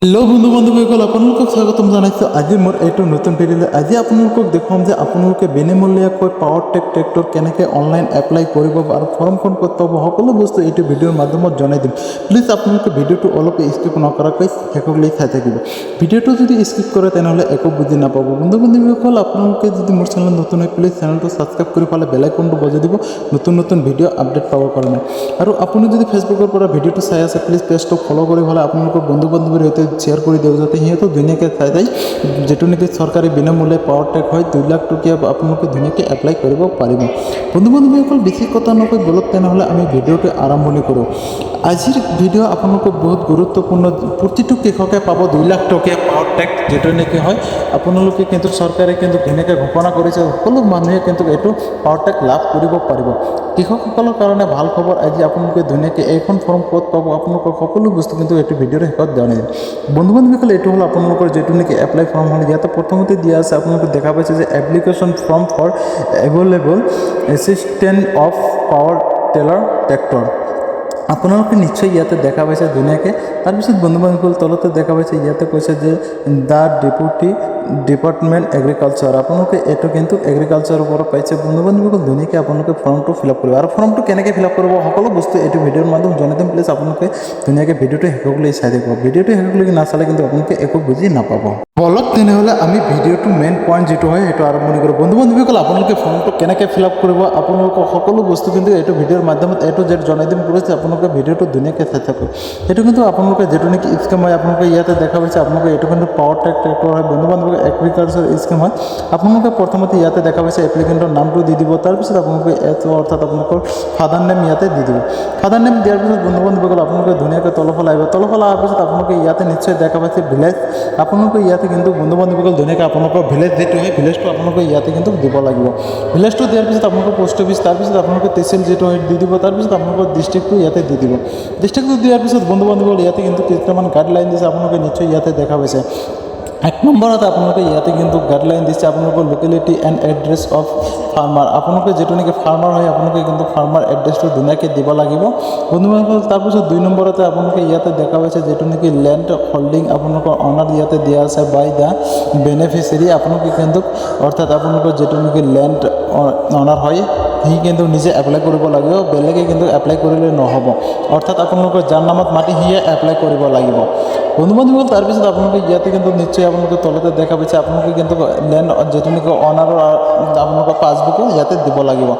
Hello बंधु बान्धवीসকল আপোনালোকক স্বাগতম জনাইছোঁ। আজি মোৰ এইটো নতুন ভিডিঅ'লৈ আজি আপোনালোকক দেখুৱাম যে আপোনালোকে বিনামূলীয়াকৈ পাৱাৰ টেক ট্ৰেক্টৰ কেনেকৈ অনলাইন এপ্লাই কৰিব আৰু ফৰ্মখন ক'ত পাব সকলো বস্তু এইটো ভিডিঅ'ৰ মাধ্যমত জনাই দিম। প্লিজ আপোনালোকে ভিডিঅ'টো অলপ স্কিপ নকৰাকৈ শেষলৈ চাই থাকিব। ভিডিঅ'টো যদি স্কিপ কৰে তেনেহ'লে একো বুজি নাপাব। বন্ধু বান্ধৱীসকল আপোনালোকে যদি মোৰ চেনেল নতুন হয় প্লিজ চেনেলটো ছাবস্ক্ৰাইব কৰি পেলাই বেল আইকনটো বজাই দিব নতুন নতুন ভিডিঅ' আপডেট পাবৰ কাৰণে। আৰু আপুনি যদি ফেচবুকৰ পৰা ভিডিঅ'টো চাই আছে প্লিজ পেজটো ফ'ল' কৰি পেলাই আপোনালোকৰ বন্ধু বান্ধৱীৰ সৈতে শ্বেয়াৰ কৰি দিয়ক যাতে সিহঁতেও ধুনীয়াকৈ চাই যায় যিটো নেকি চৰকাৰী বিনামূলীয়া পাৱাৰ টেক হয় 2 লাখ টকীয়া আপোনালোকে ধুনীয়াকৈ এপ্লাই কৰিব পাৰিব। বন্ধু বান্ধৱীসকল বেছি কথা নকৈ বলক তেনেহ'লে আমি ভিডিঅ'টো আৰম্ভণি কৰোঁ। আজিৰ ভিডিঅ' আপোনালোকক বহুত গুৰুত্বপূৰ্ণ। প্ৰতিটো কৃষকে পাব 2 লাখ টকীয়া পাৱাৰ টেক যিটো নেকি হয় আপোনালোকে কিন্তু চৰকাৰে কিন্তু ধুনীয়াকৈ ঘোষণা কৰিছে সকলো মানুহে কিন্তু এইটো পাৱাৰ টেক লাভ কৰিব পাৰিব। কৃষকসকলৰ কাৰণে ভাল খবৰ আজি আপোনালোকে ধুনীয়াকৈ এইখন ফৰ্ম ক'ত পাব আপোনালোকৰ সকলো বস্তু কিন্তু এইটো ভিডিঅ'ৰ শেষত জনাই দিম। বন্ধু বান্ধৱীসকল এইটো হ'ল আপোনালোকৰ যিটো নেকি এপ্লাই ফৰ্ম হ'ল ইয়াতে প্ৰথমতে দিয়া আছে আপোনালোকে দেখা পাইছে যে application form for available assistant of power tiller tractor. আপোনালোকে নিশ্চয় ইয়াতে দেখা পাইছে ধুনীয়াকৈ। তাৰপিছত বন্ধু বান্ধৱীসকল তলতে দেখা পাইছে ইয়াতে কৈছে যে দ্য ডেপুটি ডিপাৰ্টমেণ্ট এগ্ৰিকালচাৰ আপোনালোকে এইটো কিন্তু এগ্ৰিকালচাৰৰ পৰা পাইছে। বন্ধু বান্ধৱীসকল ধুনীয়াকৈ আপোনালোকে ফৰ্মটো ফিল আপ কৰিব আৰু ফৰ্মটো কেনেকৈ ফিল আপ কৰিব সকলো বস্তু এইটো ভিডিঅ'ৰ মাধ্যমত জনাই দিম। প্লিজ আপোনালোকে ধুনীয়াকৈ ভিডিঅ'টো শেষলৈ চাই থাকিব। ভিডিঅ'টো শেষলৈকে নাচালে কিন্তু আপোনালোকে একো বুজি নাপাব। বলক তেনেহ'লে আমি ভিডিঅ'টো মেইন পইণ্ট যিটো হয় সেইটো আৰম্ভণি কৰোঁ। বন্ধু বান্ধৱীসকল আপোনালোকে ফৰ্মটো কেনেকৈ ফিল আপ কৰিব আপোনালোকৰ সকলো বস্তু কিন্তু এইটো ভিডিঅ'ৰ মাধ্যমত এইটো জেড জনাই দিম। কৰিছে আপোনালোকে ভিডিঅ'টো ধুনীয়াকৈ চাই থাকক। সেইটো কিন্তু আপোনালোকে যিটো নেকি স্কিম হয় আপোনালোকে ইয়াতে দেখা পাইছে আপোনালোকে এইটো কিন্তু পাৱাৰ টেক ট্ৰেক্টৰ হয় বন্ধু বান্ধৱীক এগ্ৰিকালচাৰ স্কিম হয়। আপোনালোকে প্ৰথমতে ইয়াতে দেখা পাইছে এপ্লিকেণ্টৰ নামটো দি দিব। তাৰপিছত আপোনালোকে এইটো অৰ্থাৎ আপোনালোকৰ ফাদাৰ নেম ইয়াতে দি দিব। ফাদাৰ নেম দিয়াৰ পিছত বন্ধু বান্ধৱীসকল আপোনালোকে ধুনীয়াকৈ তলফালে আহিব। তলফালে অহাৰ পিছত আপোনালোকে ইয়াতে নিশ্চয় দেখা পাইছে ভিলেজ। আপোনালোকে ইয়াতে কিন্তু বন্ধু বান্ধৱীসকল ধুনীয়াকৈ আপোনালোকৰ ভিলেজ যিটো হয় ভিলেজটো আপোনালোকে ইয়াতে কিন্তু দিব লাগিব। ভিলেজটো দিয়াৰ পিছত আপোনালোকৰ পোষ্ট অফিচ তাৰপিছত আপোনালোকে তহচিল যিটো হয় দি দিব। তাৰপিছত আপোনালোকৰ ডিষ্ট্ৰিক্টটো ইয়াতে দি দিব। ডিষ্ট্ৰিক্টটো দিয়াৰ পিছত বন্ধু বান্ধৱীসকল ইয়াতে কিন্তু কিছুমান গাইডলাইন দিছে আপোনালোকে নিশ্চয় ইয়াতে দেখা পাইছে। 1 নম্বৰত আপোনালোকে ইয়াতে কিন্তু গাইডলাইন দিছে আপোনালোকৰ locality and address of farmer. আপোনালোকে যিটো নেকি ফাৰ্মাৰ হয় আপোনালোকে কিন্তু ফাৰ্মাৰ এড্ৰেছটো ধুনীয়াকৈ দিব লাগিব বন্ধু বান্ধৱীসকল। তাৰপিছত 2 নম্বৰতে আপোনালোকে ইয়াতে দেখা পাইছে যিটো নেকি লেণ্ড হোল্ডিং আপোনালোকৰ অনাৰ ইয়াতে দিয়া আছে বাই দ্য বেনিফিচিয়াৰী। আপোনালোকে কিন্তু অৰ্থাৎ আপোনালোকৰ যিটো নেকি লেণ্ড অনাৰ হয় সি কিন্তু নিজে এপ্লাই কৰিব লাগিব, বেলেগে কিন্তু এপ্লাই কৰিলে নহ'ব। অৰ্থাৎ আপোনালোকৰ যাৰ নামত মাটি সিয়ে এপ্লাই কৰিব লাগিব বন্ধু বান্ধৱীসকল। তাৰপিছত আপোনালোকে ইয়াতে কিন্তু নিশ্চয় আপোনালোকে তলতে দেখা পাইছে আপোনালোকে কিন্তু লেণ্ড যিটো নেকি অনাৰৰ আপোনালোকৰ পাছবুকো ইয়াতে দিব লাগিব।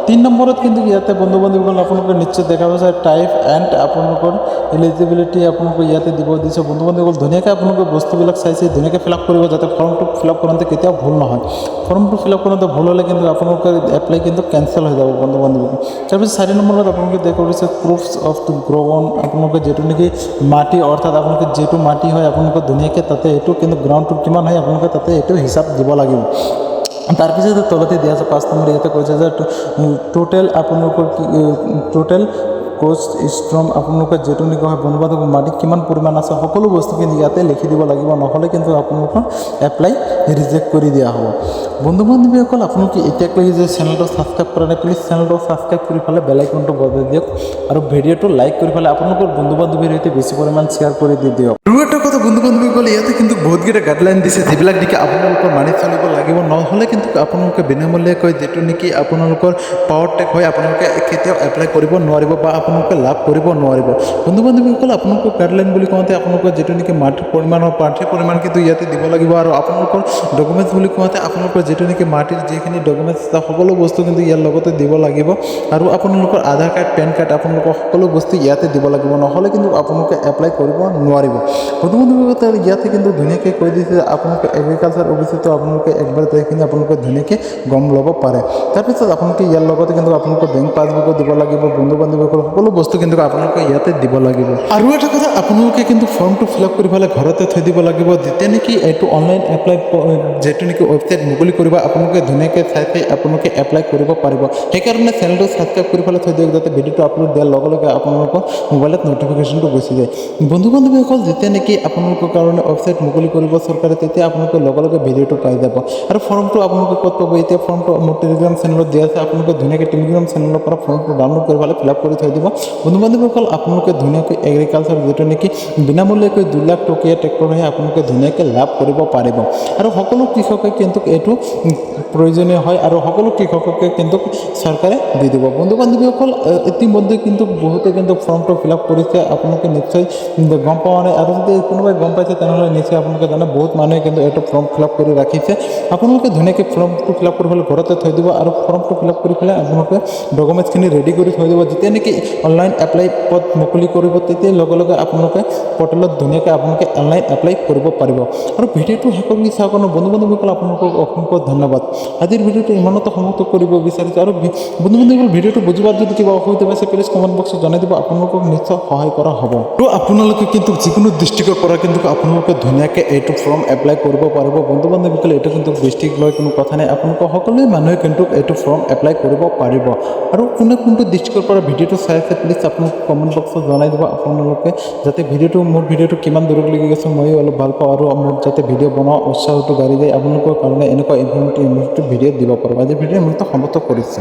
3 নম্বৰত কিন্তু ইয়াতে বন্ধু বান্ধৱীসকল আপোনালোকে নিশ্চয় দেখা পাইছে টাইপ এণ্ড আপোনালোকৰ এলিজিবিলিটি আপোনালোকে ইয়াতে দিব দিছে বন্ধু বান্ধৱীসকল। ধুনীয়াকৈ আপোনালোকে বস্তুবিলাক চাইছে ধুনীয়াকৈ ফিল আপ কৰিব যাতে ফৰ্মটো ফিল আপ কৰোঁতে কেতিয়াও ভুল নহয়। ফৰ্মটো ফিল আপ কৰোঁতে ভুল হ'লে কিন্তু আপোনালোকৰ এপ্লাই কিন্তু কেঞ্চেল হৈ যাব বন্ধু বান্ধৱীসকল। তাৰপিছত 4 নম্বৰত আপোনালোকে দেখা পাইছে প্ৰুফছ অফ দ্য গ্ৰ'ন আপোনালোকে যিটো নেকি মাটি অৰ্থাৎ আপোনালোকে যিটো মাটি হয় আপোনালোকে ধুনীয়াকৈ তাতে এইটো কিন্তু গ্ৰাউণ্ডটো কিমান হয় আপোনালোকে তাতে এইটো হিচাপ দিব লাগিব। তাৰপিছত তলতে দিয়া আছে 5 নম্বৰ ইয়াতে কৈছে যে টোটেল আপোনালোকৰ টোটেল কষ্ট ষ্ট্ৰম আপোনালোকৰ যিটো নেকি হয় বন্ধু বান্ধৱ মাটি কিমান পৰিমাণ আছে সকলো বস্তু কিন্তু ইয়াতে লিখি দিব লাগিব নহ'লে কিন্তু আপোনালোকৰ এপ্লাই ৰিজেক্ট কৰি দিয়া হ'ব। বন্ধু বান্ধৱীসকল আপোনালোকে এতিয়ালৈকে যে চেনেলটো ছাবস্ক্ৰাইব কৰা নাই প্লিজ চেনেলটো ছাবস্ক্ৰাইব কৰি পেলাই বেল আইকনটো বজাই দিয়ক আৰু ভিডিঅ'টো লাইক কৰি পেলাই আপোনালোকৰ বন্ধু বান্ধৱীৰ সৈতে বেছি পৰিমাণ শ্বেয়াৰ কৰি দি দিয়ক। আৰু এটা কথা বন্ধু বান্ধৱীসকল ইয়াতে কিন্তু বহুতকেইটা গাইডলাইন দিছে যিবিলাক নেকি আপোনালোকৰ মানি চলিব লাগিব নহ'লে কিন্তু আপোনালোকে বিনামূলীয়াকৈ যিটো নেকি আপোনালোকৰ পাৱাৰ টেক হয় আপোনালোকে কেতিয়াও এপ্লাই কৰিব নোৱাৰিব বা আপোনালোকে লাভ কৰিব নোৱাৰিব। বন্ধু বান্ধৱীসকল আপোনালোকৰ গাইডলাইন বুলি কওঁতে আপোনালোকৰ যিটো নেকি মাটিৰ পৰিমাণ কিন্তু ইয়াতে দিব লাগিব আৰু আপোনালোকৰ ডকুমেণ্টছ বুলি কওঁতে আপোনালোকৰ যিটো নেকি মাটিৰ যিখিনি ডকুমেণ্টছ সকলো বস্তু কিন্তু ইয়াৰ লগতে দিব লাগিব আৰু আপোনালোকৰ আধাৰ কাৰ্ড পেন কাৰ্ড আপোনালোকৰ সকলো বস্তু ইয়াতে দিব লাগিব নহ'লে কিন্তু আপোনালোকে এপ্লাই কৰিব নোৱাৰিব। বন্ধু বান্ধৱীসকল ইয়াতে কিন্তু ধুনীয়াকৈ কৈ দিছে যে আপোনালোকে এগ্ৰিকালচাৰ অফিচতো আপোনালোকে একবাৰ যাইখিনি আপোনালোকে ধুনীয়াকৈ গম ল'ব পাৰে। তাৰপিছত আপোনালোকে ইয়াৰ লগতে কিন্তু আপোনালোকৰ বেংক পাছবুকো দিব লাগিব বন্ধু বান্ধৱীসকল সকলো বস্তু কিন্তু আপোনালোকে ইয়াতে দিব লাগিব। আৰু এটা কথা আপোনালোকে কিন্তু ফৰ্মটো ফিল আপ কৰি পেলাই ঘৰতে থৈ দিব লাগিব যেতিয়া নেকি এইটো অনলাইন এপ্লাই যিটো নেকি ৱেবছাইট মুকলি কৰিব আপোনালোকে ধুনীয়াকৈ চাই আপোনালোকে এপ্লাই কৰিব পাৰিব। সেইকাৰণে চেনেলটো ছাবস্ক্ৰাইব কৰি পেলাই থৈ দিয়ক যাতে ভিডিঅ'টো আপলোড দিয়াৰ লগে লগে আপোনালোকৰ মোবাইলত ন'টিফিকেশ্যনটো গুচি যায়। বন্ধু বান্ধৱীসকল যেতিয়া নেকি আপোনালোকৰ কাৰণে ৱেবছাইট মুকলি কৰিব চৰকাৰে তেতিয়া আপোনালোকে লগে লগে ভিডিঅ'টো পাই যাব। আৰু ফৰ্মটো আপোনালোকে ক'ত পাব এতিয়া ফৰ্মটো মোৰ টেলিগ্ৰাম চেনেলত দিয়া আছে আপোনালোকে ধুনীয়াকৈ টেলিগ্ৰাম চেনেলৰ পৰা ফৰ্মটো ডাউনলোড কৰি পেলাই ফিল আপ কৰি থৈ দিব বন্ধু বান্ধৱীসকল আপোনালোকে ধুনীয়াকৈ এগ্ৰিকালচাৰ যিটো নেকি বিনামূলীয়াকৈ 2 লাখ টকীয়া ট্ৰেক্টৰহে আপোনালোকে ধুনীয়াকৈ লাভ কৰিব পাৰিব আৰু সকলো কৃষকে কিন্তু এইটো প্ৰয়োজনীয় হয় আৰু সকলো কৃষককে কিন্তু চৰকাৰে দি দিব বন্ধু বান্ধৱীসকল ইতিমধ্যে কিন্তু বহুতে কিন্তু ফৰ্মটো ফিল আপ কৰিছে আপোনালোকে নিশ্চয় গম পোৱা নাই আৰু যদি কোনোবাই গম পাইছে তেনেহ'লে নিশ্চয় আপোনালোকে জানে বহুত মানুহে কিন্তু এইটো ফৰ্ম ফিল আপ কৰি ৰাখিছে আপোনালোকে ধুনীয়াকৈ ফৰ্মটো ফিল আপ কৰি পেলাই ঘৰতে থৈ দিব আৰু ফৰ্মটো ফিল আপ কৰি পেলাই আপোনালোকে ডকুমেণ্টছখিনি ৰেডি কৰি থৈ দিব যেতিয়া নেকি অনলাইন এপ্লাই পদ মুকলি কৰিব তেতিয়া লগে লগে আপোনালোকে পৰ্টেলত ধুনীয়াকৈ আপোনালোকে অনলাইন এপ্লাই কৰিব পাৰিব আৰু ভিডিঅ'টো শেষ কৰি চাওক বন্ধু বান্ধৱীসকল আপোনালোকক অসংখ্য ধন্যবাদ আজিৰ ভিডিঅ'টো ইমানতে সমাপ্ত কৰিব বিচাৰিছোঁ আৰু বন্ধু বান্ধৱীসকল ভিডিঅ'টো বুজিবাত যদি কিবা অসুবিধা পাইছে প্লিজ কমেণ্ট বক্সত জনাই দিব আপোনালোকক নিশ্চয় সহায় কৰা হ'ব আৰু আপোনালোকে কিন্তু যিকোনো ডিষ্ট্ৰিক্টৰ পৰা কিন্তু আপোনালোকে ধুনীয়াকৈ এইটো ফৰ্ম এপ্লাই কৰিব পাৰিব বন্ধু বান্ধৱীসকল এইটো কিন্তু ডিষ্ট্ৰিক্ট লৈ কোনো কথা নাই আপোনালোকে সকলোৱে মানুহে কিন্তু এইটো ফৰ্ম এপ্লাই কৰিব পাৰিব আৰু কোনে কোনটো ডিষ্ট্ৰিক্টৰ পৰা ভিডিঅ'টো চাই আছে প্লিজ আপোনালোকে কমেণ্ট বক্সত জনাই দিব আপোনালোকে যাতে মোৰ ভিডিঅ'টো কিমান দূৰলৈকে গৈছে ময়ো অলপ ভাল পাওঁ আৰু মোৰ যাতে ভিডিঅ' বনোৱা উৎসাহটো বাঢ়ি যায় আপোনালোকৰ কাৰণে এনেকুৱা ইনফৰ্মেটিভ ভিডিঅ' দিব পাৰোঁ আজি ভিডিঅ' সমাপ্ত কৰিছে